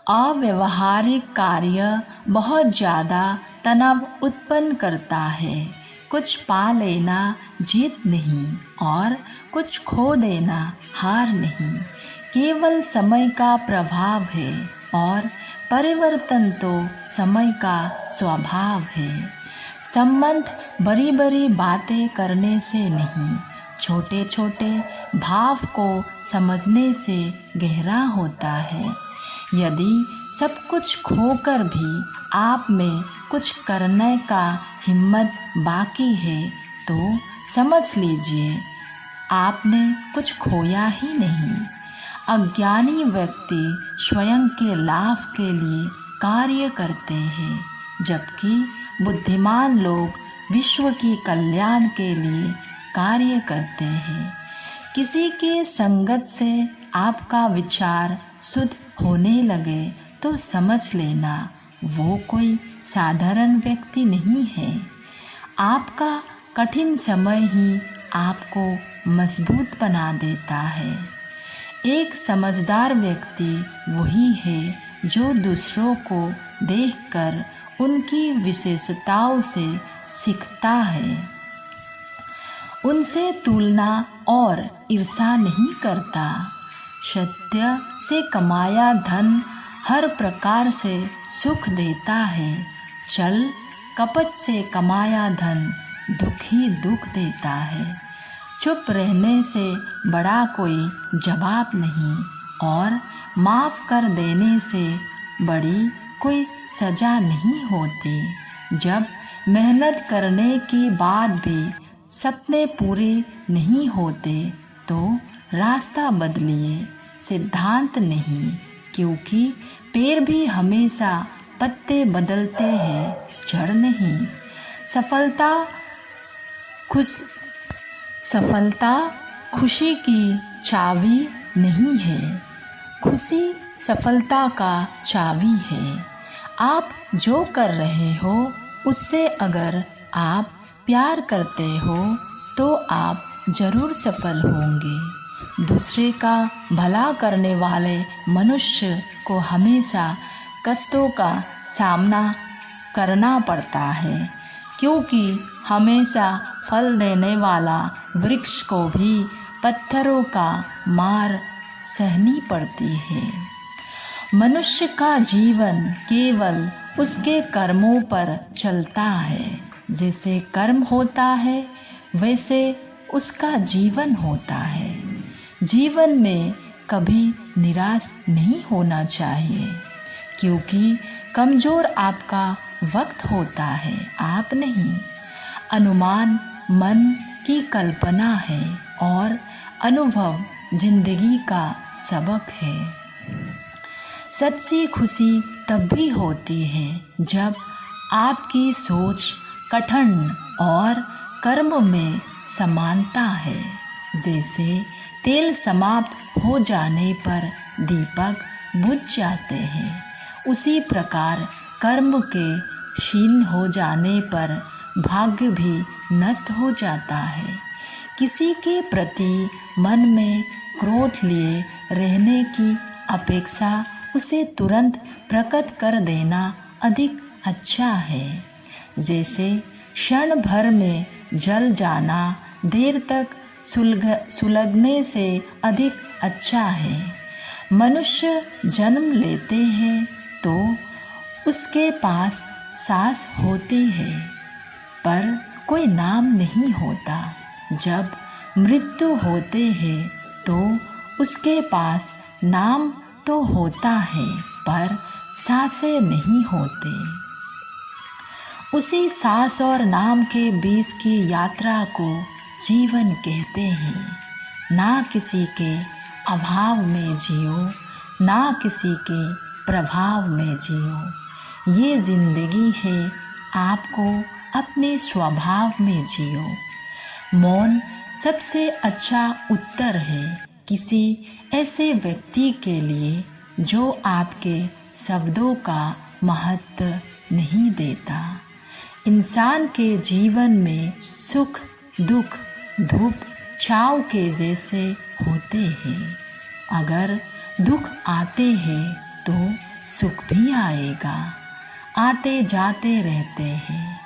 अव्यावहारिक कार्य बहुत ज़्यादा तनाव उत्पन्न करता है। कुछ पा लेना जीत नहीं और कुछ खो देना हार नहीं, केवल समय का प्रभाव है और परिवर्तन तो समय का स्वभाव है। संबंध बड़ी बड़ी बातें करने से नहीं, छोटे छोटे भाव को समझने से गहरा होता है। यदि सब कुछ खोकर भी आप में कुछ करने का हिम्मत बाकी है तो समझ लीजिए आपने कुछ खोया ही नहीं। अज्ञानी व्यक्ति स्वयं के लाभ के लिए कार्य करते हैं, जबकि बुद्धिमान लोग विश्व की कल्याण के लिए कार्य करते हैं। किसी के संगत से आपका विचार शुद्ध होने लगे तो समझ लेना वो कोई साधारण व्यक्ति नहीं है। आपका कठिन समय ही आपको मजबूत बना देता है। एक समझदार व्यक्ति वही है जो दूसरों को देखकर उनकी विशेषताओं से सीखता है, उनसे तुलना और ईर्ष्या नहीं करता। सत्य से कमाया धन हर प्रकार से सुख देता है, छल कपट से कमाया धन दुख ही दुख देता है। चुप रहने से बड़ा कोई जवाब नहीं और माफ़ कर देने से बड़ी कोई सज़ा नहीं होती। जब मेहनत करने के बाद भी सपने पूरे नहीं होते तो रास्ता बदलिए, सिद्धांत नहीं, क्योंकि पेड़ भी हमेशा पत्ते बदलते हैं, जड़ नहीं। सफलता खुशी की चाबी नहीं है, खुशी सफलता का चाबी है। आप जो कर रहे हो उससे अगर आप प्यार करते हो तो आप ज़रूर सफल होंगे। दूसरे का भला करने वाले मनुष्य को हमेशा कष्टों का सामना करना पड़ता है, क्योंकि हमेशा फल देने वाला वृक्ष को भी पत्थरों का मार सहनी पड़ती है। मनुष्य का जीवन केवल उसके कर्मों पर चलता है। जैसे कर्म होता है वैसे उसका जीवन होता है। जीवन में कभी निराश नहीं होना चाहिए, क्योंकि कमज़ोर आपका वक्त होता है, आप नहीं। अनुमान मन की कल्पना है और अनुभव जिंदगी का सबक है। सच्ची खुशी तब भी होती है जब आपकी सोच कठिन और कर्म में समानता है। जैसे तेल समाप्त हो जाने पर दीपक बुझ जाते हैं, उसी प्रकार कर्म के क्षीण हो जाने पर भाग्य भी नष्ट हो जाता है। किसी के प्रति मन में क्रोध लिए रहने की अपेक्षा उसे तुरंत प्रकट कर देना अधिक अच्छा है। जैसे क्षण भर में जल जाना देर तक सुलगने से अधिक अच्छा है। मनुष्य जन्म लेते हैं तो उसके पास सांस होती है पर कोई नाम नहीं होता। जब मृत्यु होते हैं तो उसके पास नाम तो होता है पर सांसें नहीं होते। उसी सांस और नाम के बीच की यात्रा को जीवन कहते हैं। ना किसी के अभाव में जियो, ना किसी के प्रभाव में जियो। ये जिंदगी है, आपको अपने स्वभाव में जियो। मौन सबसे अच्छा उत्तर है किसी ऐसे व्यक्ति के लिए जो आपके शब्दों का महत्व नहीं देता। इंसान के जीवन में सुख दुख धूप छाँव के जैसे होते हैं। अगर दुख आते हैं तो सुख भी आएगा। आते जाते रहते हैं।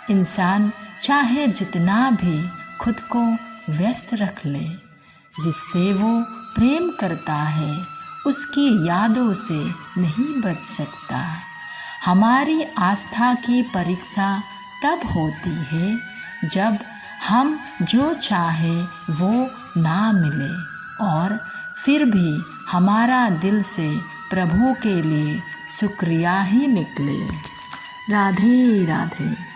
इंसान चाहे जितना भी खुद को व्यस्त रख ले, जिससे वो प्रेम करता है उसकी यादों से नहीं बच सकता। हमारी आस्था की परीक्षा तब होती है जब हम जो चाहे वो ना मिले और फिर भी हमारा दिल से प्रभु के लिए शुक्रिया ही निकले। राधे राधे।